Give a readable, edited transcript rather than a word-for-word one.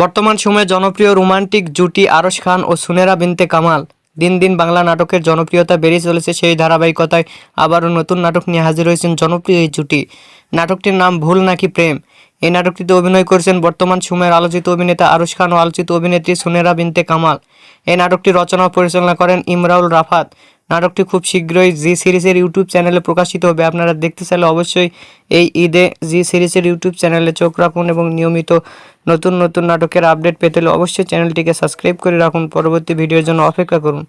বর্তমান সময়ে জনপ্রিয় রোমান্টিক জুটি আরশ খান ও সুনেরা বিনতে কামাল। দিন দিন বাংলা নাটকের জনপ্রিয়তা বেড়ে চলেছে, সেই ধারাবাহিকতায় আবারও নতুন নাটক নিয়ে হাজির হয়েছেন জনপ্রিয় এই জুটি। নাটকটির নাম ভুল নাকি প্রেম। এই নাটকটিতে অভিনয় করেছেন বর্তমান সময়ের আলোচিত অভিনেতা আরশ খান ও আলোচিত অভিনেত্রী সুনেরা বিনতে কামাল। এই নাটকটি রচনা ও পরিচালনা করেন ইমরাউল রাফাত। নাটকটি খুব শীঘ্রই জি সিরিজের ইউটিউব চ্যানেলে প্রকাশিত হবে। আপনারা দেখতে চাইলে অবশ্যই এই ঈদে জি সিরিজের ইউটিউব চ্যানেলে চোখ রাখুন এবং নিয়মিত নতুন নতুন নাটকের আপডেট পেতে হলে অবশ্যই চ্যানেলটিকে সাবস্ক্রাইব করে রাখুন। পরবর্তী ভিডিওর জন্য অপেক্ষা করুন।